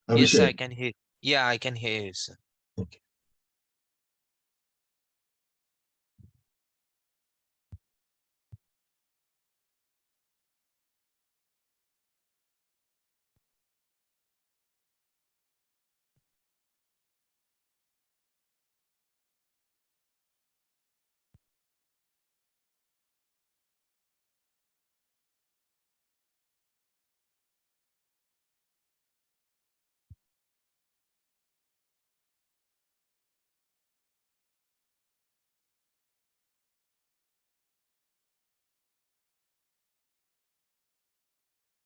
Yes, sir, I Abhishek. can hear. Yeah, I can hear you, sir. Okay.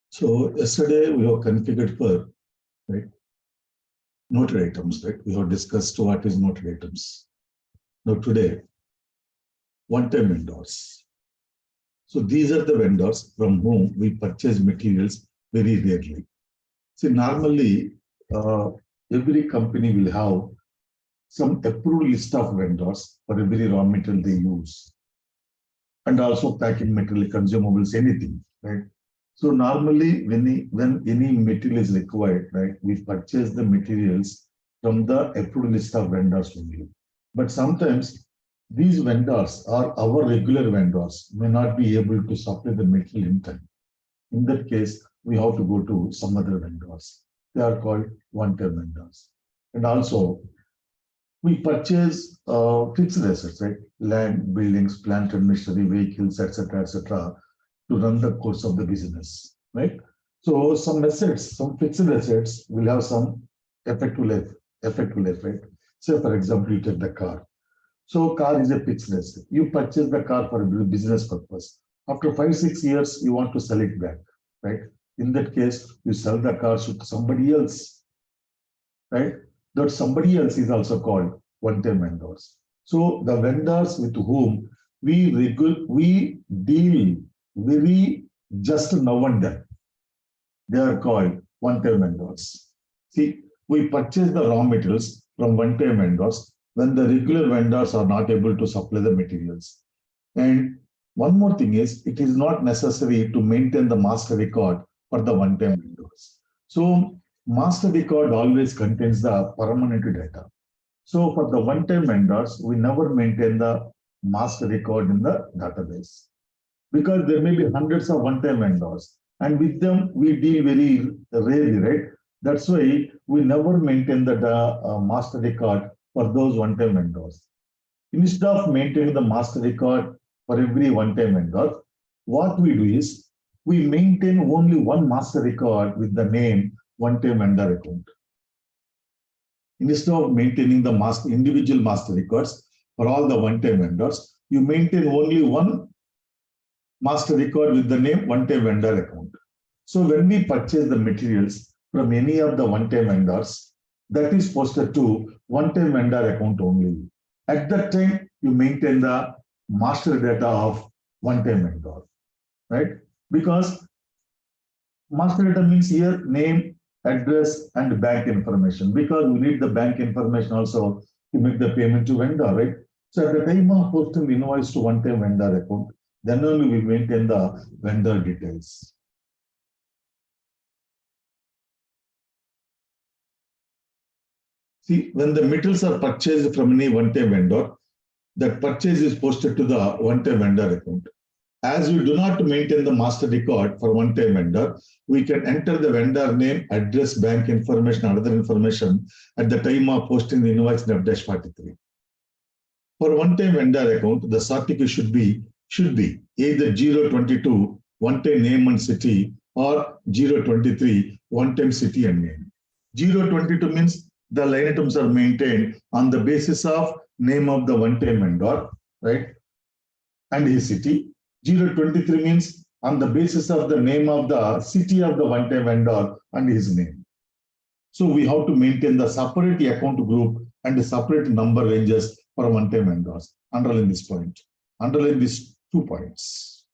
So yesterday we have configured for, right, noted items, right? We have discussed what is noted items. Now today, one-time vendors. So these are the vendors from whom we purchase materials very rarely. See, normally, uh, every company will have some approved list of vendors for every raw material they use, and also packing material, consumables, anything, right? So normally, when any material is required, right, we purchase the materials from the approved list of vendors only. But sometimes these vendors or our regular vendors may not be able to supply the material in time. In that case, we have to go to some other vendors. They are called one-time vendors. And also, we purchase fixed assets, right? Land, buildings, plant and machinery, vehicles, etc., to run the course of the business, right? So some assets, some fixed assets will have some effective life, right? Say, for example, you take the car. So car is a fixed asset. You purchase the car for a business purpose. After 5, 6 years, you want to sell it back, right? In that case, you sell the car to somebody else, right? That somebody else is also called one-time vendors. So the vendors with whom we deal very just now and then, they are called one-time vendors. See, we purchase the raw materials from one-time vendors when the regular vendors are not able to supply the materials. And one more thing is, it is not necessary to maintain the master record for the one-time vendors. So master record always contains the permanent data. So for the one-time vendors, we never maintain the master record in the database because there may be hundreds of one-time vendors, and with them we deal very rarely, right? That's why we never maintain the master record for those one-time vendors. Instead of maintaining the master record for every one-time vendor, what we do is we maintain only one master record with the name one-time vendor account. Instead of maintaining the individual master records for all the one-time vendors, you maintain only one master record with the name one-time vendor account. So when we purchase the materials from any of the one-time vendors, that is posted to one-time vendor account only. At that time, you maintain the master data of one-time vendor, right? Because master data means here name, address, and bank information. Because we need the bank information also to make the payment to vendor, right? So at the time of posting the invoice to one-time vendor account, then only we maintain the vendor details. See, when the materials are purchased from any one-time vendor, that purchase is posted to the one-time vendor account. As we do not maintain the master record for one-time vendor, we can enter the vendor name, address, bank information, and other information at the time of posting the invoice in F-43. For one-time vendor account, the certificate should be either 022 one-time name and city or 023 one-time city and name. 022 means the line items are maintained on the basis of name of the one-time vendor, right, and his city. 023 means on the basis of the name of the city of the one-time vendor and his name. So we have to maintain the separate account group and the separate number ranges for one-time vendors. Underline this point. Underline these 2 points.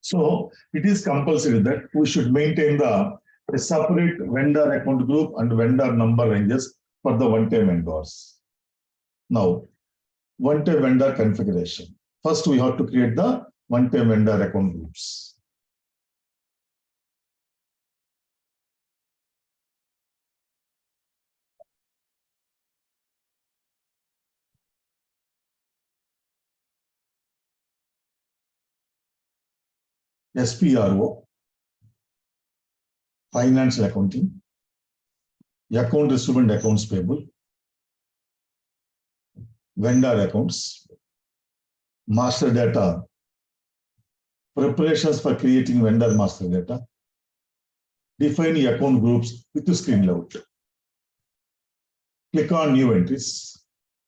So it is compulsory that we should maintain a separate vendor account group and vendor number ranges for the one-time vendors. Now, one-time vendor configuration. First, we have to create the one-time vendor account groups. SPRO, financial accounting, account receivable and accounts payable, vendor accounts, master data, preparations for creating vendor master data, define account groups with the screen layout. Click on new entries.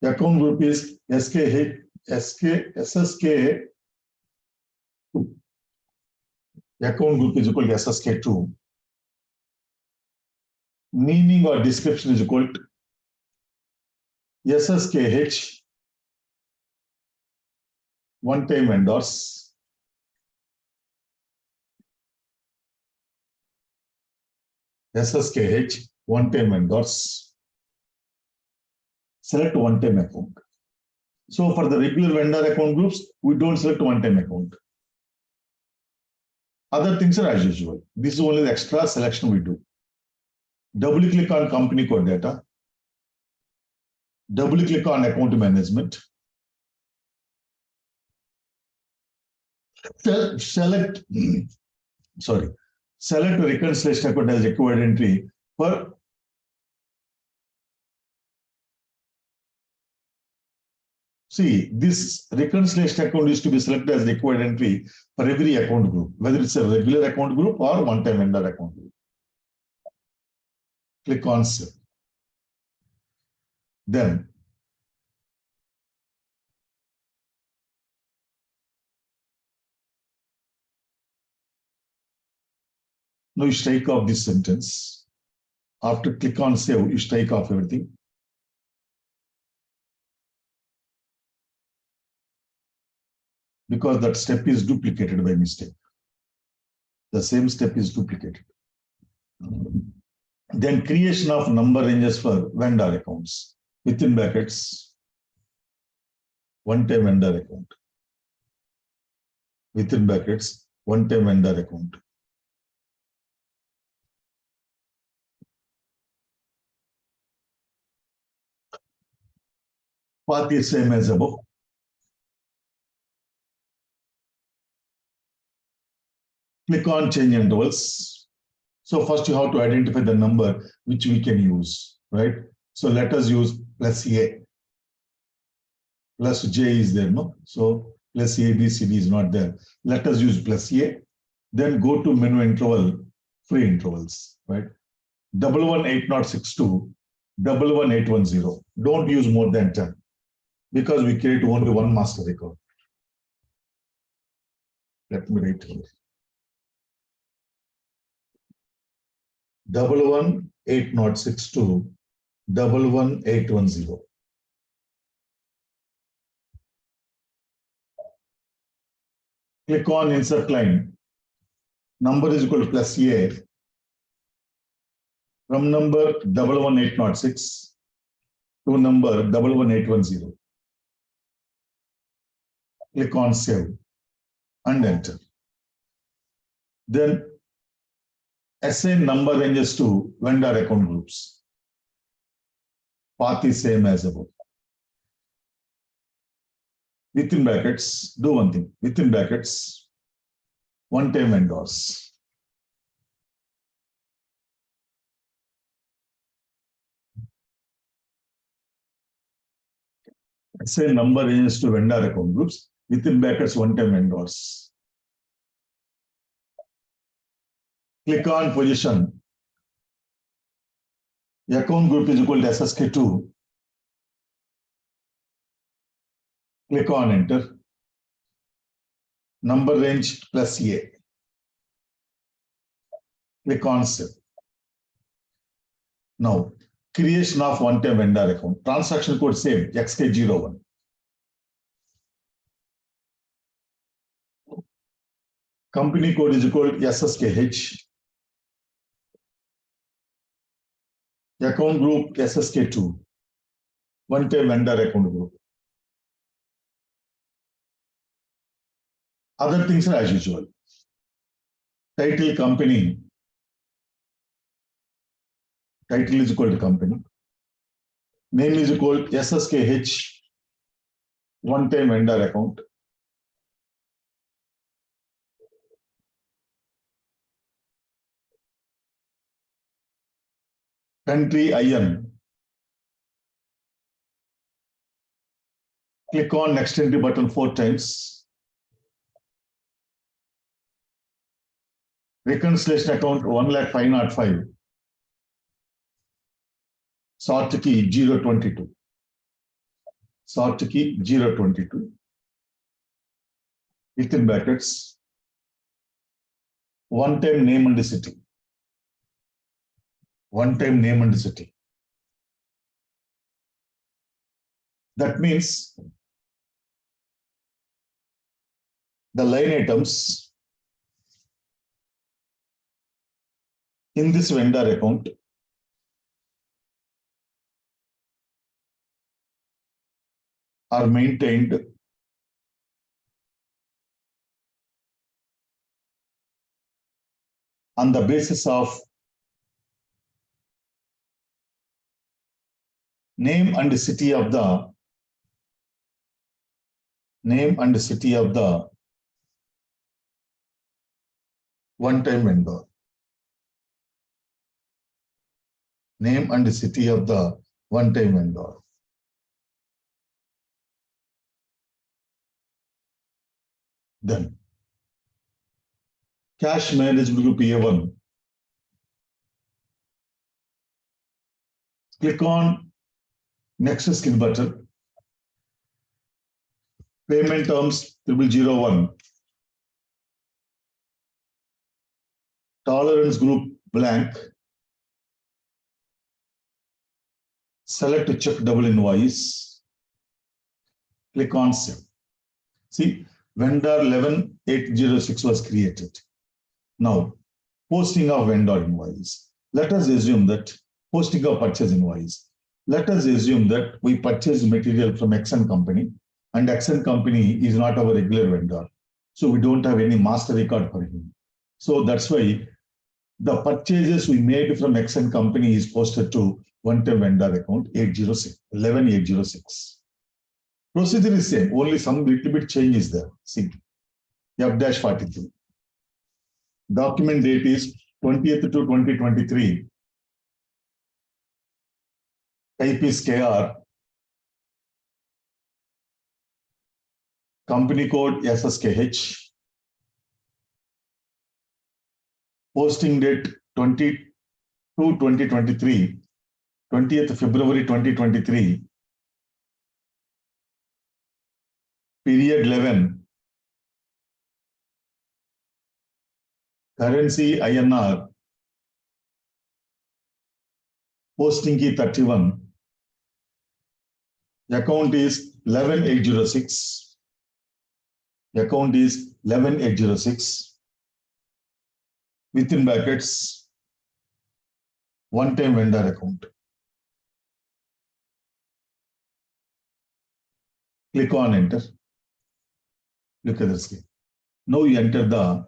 The account group is SSK. The account group is equal to SSK2. Meaning or description is equal to SSKH, one-time vendors, SSKH, one-time vendors, select one-time account. So for the regular vendor account groups, we don't select one-time account. Other things are as usual. This is only the extra selection we do. Double click on company code data. Double click on account management. Select reconciliation account as required entry for this reconciliation account is to be selected as required entry for every account group, whether it's a regular account group or one-time vendor account group. Click on Save. Then now you strike off this sentence. After click on Save, you strike off everything. Because that step is duplicated by mistake. The same step is duplicated. Then creation of number ranges for vendor accounts. Within brackets, one-time vendor account. Within brackets, one-time vendor account. Path is same as above. Click on change intervals. So first you have to identify the number which we can use, right? So let us use plus A. Plus J is there, no? So plus A, B, C, D is not there. Let us use plus A. Then go to menu interval, free intervals, right? 118062, 11810. Don't use more than 10 because we create only one master record. Let me write here. 118062, 11810. Click on insert line. Number is equal to plus A. From number 11806 to number 11810. Click on save and enter. Then assign number ranges to vendor account groups. Path is same as above. Within brackets, do one thing. Within brackets, one-time vendors. Assign number ranges to vendor account groups. Within brackets, one-time vendors. Click on position. The account group is equal to SSK2. Click on enter. Number range plus A. Click on save. Now, creation of one-time vendor account. Transaction code same, XK01. Company code is equal to SSKH. Account group SSK2. One-time vendor account group. Other things are as usual. Title company. Title is equal to company. Name is equal to SSKH, one-time vendor account. Country IN. Click on next entry button 4 times. Reconciliation account 1,05,505. Sort key 022. Sort key 022. Within brackets. One-time name and city. One-time name and city. That means the line items in this vendor account are maintained on the basis of name and city of the one-time vendor. Name and city of the one-time vendor. Then cash management group A1. Click on next skill button. Payment terms 0001. Tolerance group blank. Select check double invoice. Click on save. See, vendor 11806 was created. Now, posting of vendor invoice. Let us assume that posting of purchase invoice. Let us assume that we purchase material from Exxon company and Exxon company is not our regular vendor. So we don't have any master record for him. So that's why the purchases we made from Exxon company is posted to one-time vendor account 11806. Procedure is same, only some little bit change is there. See, F-43. Document date is 20th to 2023. Type is KR. Company code SSKH. Posting date 2023, 20th February 2023. Period 11. Currency INR. Posting key 31. Account is 11806. Account is 11806. Within brackets, one-time vendor account. Click on enter. Look at the screen. Now you enter the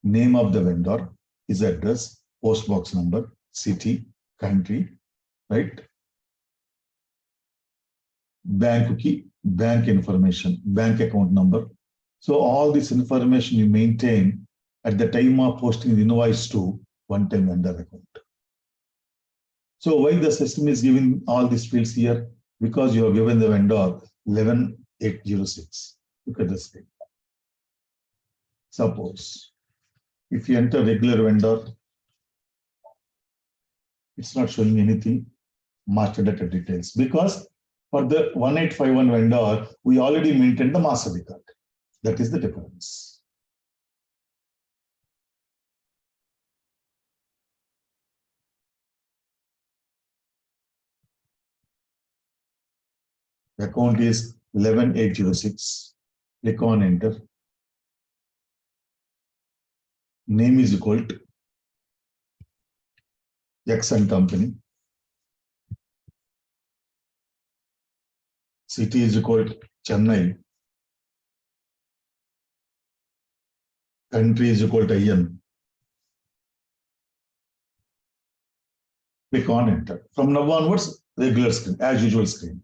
name of the vendor, his address, post box number, city, country, right? Bank key, bank information, bank account number. So all this information you maintain at the time of posting the invoice to one-time vendor account. So why the system is giving all these fields here? Because you have given the vendor 11806. Look at the screen. Suppose if you enter regular vendor, it's not showing anything, master data details, because for the 1851 vendor, we already maintained the master record. That is the difference. Account is 11806. Click on enter. Name is equal to Exxon company. City is equal to Chennai. country is equal to IN. Click on enter. From now onwards, regular screen, as usual screen.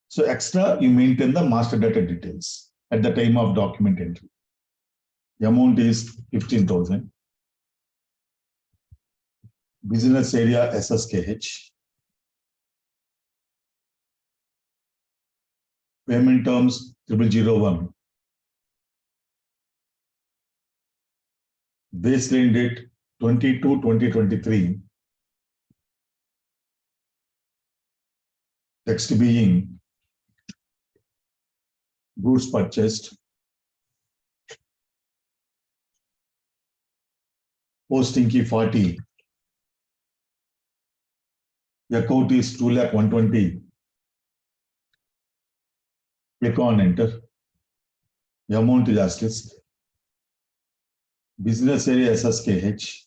So extra, you maintain the master data details at the time of document entry. The amount is 15,000. Business area SSKH. Payment terms 0001. Baseline date 22/2023. Text being goods purchased. Posting key 40. Account is 2,120,000. Click on enter. The amount is asterisk. Business area SSKH.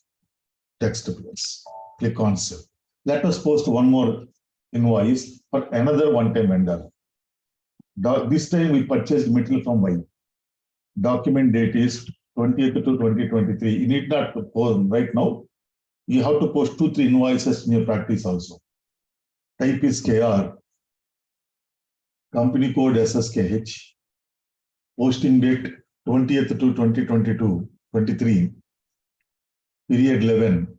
Text plus. Click on save. Let us post one more invoice for another one-time vendor. This time we purchased material from Y. Document date is 20th to 2023. You need not to post right now. You have to post 2-3 invoices in your practice also. Type is KR. Company code SSKH. Posting date 20th to 2022, 23. Period 11.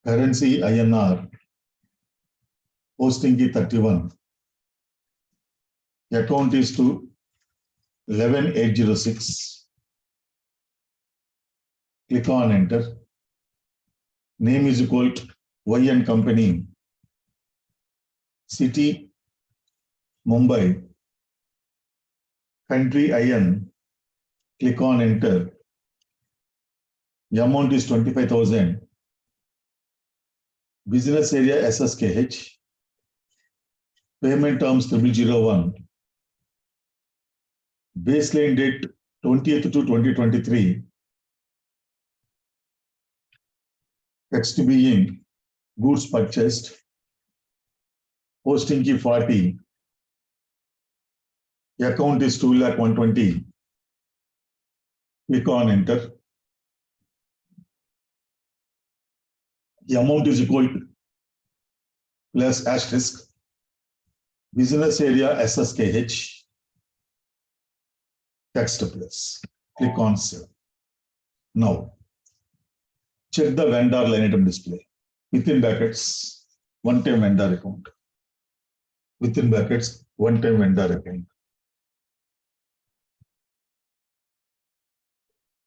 Currency INR. Posting key 31. Account is to 11,806. Click on enter. Name is equal to YN company. City Mumbai. Country IN. Click on enter. The amount is 25,000. Business area SSKH. Payment terms 0001. Baseline date 20th to 2023. Text being goods purchased. Posting key 40. Account is 2,120,000. Click on enter. The amount is equal to plus asterisk. Business area SSKH. Text plus. Click on save. Now, check the vendor line item display. Within brackets, one-time vendor account. Within brackets, one-time vendor account.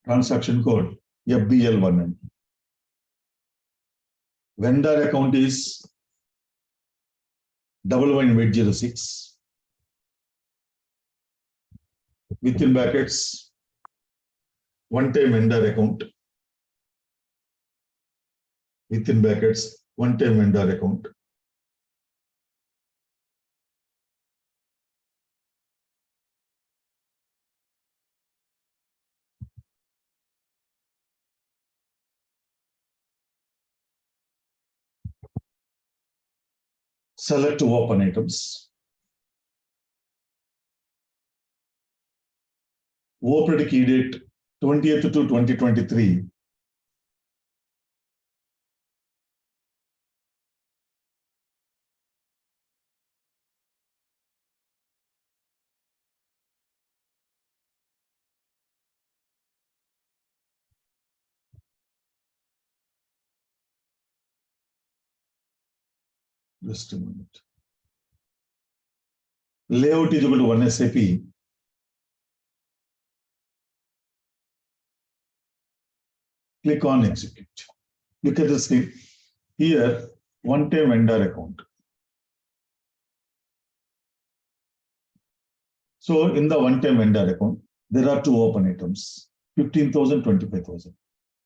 Transaction code FBL1. Vendor account is 11806. Within brackets, one-time vendor account. Within brackets, one-time vendor account. Select to open items. Opened key date 20th to 2023. Just a minute. Layout is equal to 1 SAP. Click on execute. Look at the screen. Here, one-time vendor account. So in the one-time vendor account, there are 2 open items, 15,000, 25,000.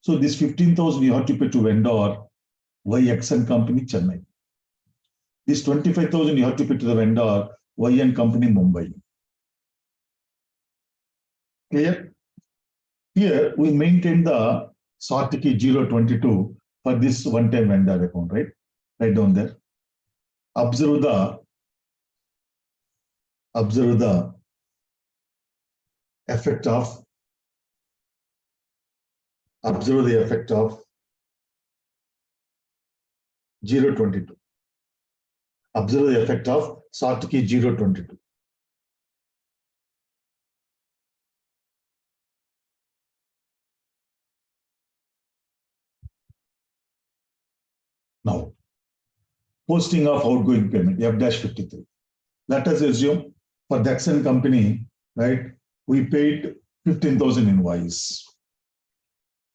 So this 15,000 you have to pay to vendor YXN company Chennai. This 25,000 you have to pay to the vendor YN company Mumbai. Clear? Here we maintain the sort key 022 for this one-time vendor account, right? Right down there. Observe the effect of Observe the effect of 022. Observe the effect of sort key 022. Now, posting of outgoing payment, F-53. Let us assume for the Exxon company, right, we paid 15,000 invoice,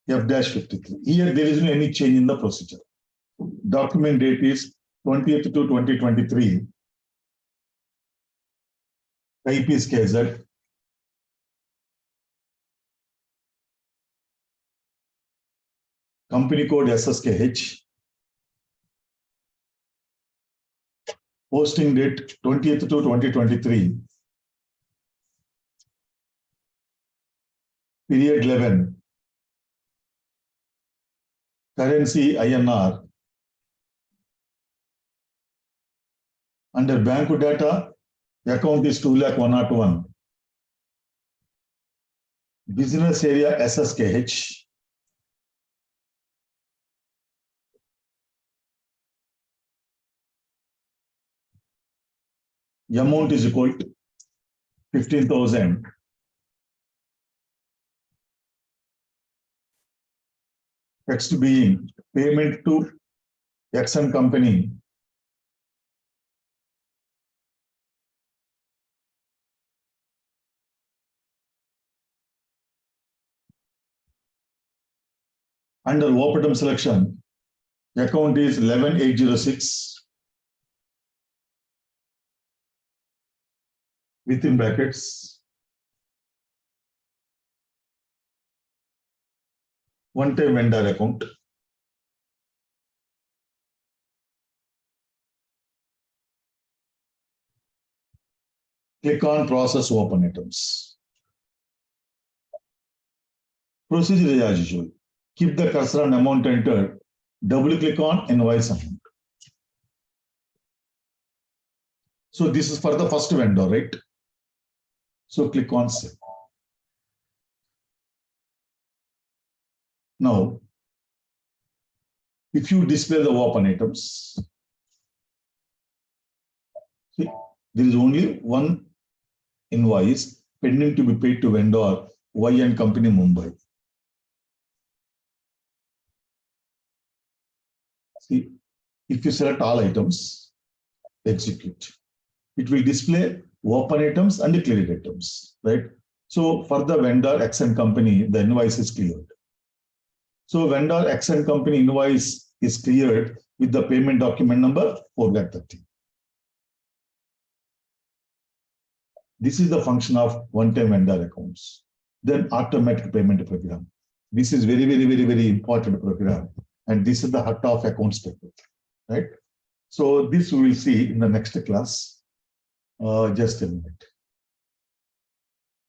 F-53. Here, there isn't any change in the procedure. Document date is 20th to 2023. Type is KZ. Company code SSKH. Posting date 20th to 2023. Period 11. Currency INR. Under bank data, account is 2,101,000. Business area SSKH. Amount is equal to 15,000. Text being payment to Exxon company. Under OPTM selection, account is 11806. Within brackets, one-time vendor account. Click on process open items. Procedure is as usual. Keep the cursor on amount entered. Double click on invoice amount. So this is for the first vendor, right? So click on save. Now, if you display the open items, see, there is only one invoice pending to be paid to vendor Y&C Company Mumbai. See, if you select all items, execute. It will display open items and cleared items, right? So for the vendor Exxon Company, the invoice is cleared. So vendor Exxon Company invoice is cleared with the payment document number 4,30. This is the function of one-time vendor accounts. Then automatic payment program. This is very important program. And this is the heart of accounts payable, right? So this we will see in the next class. Just a minute.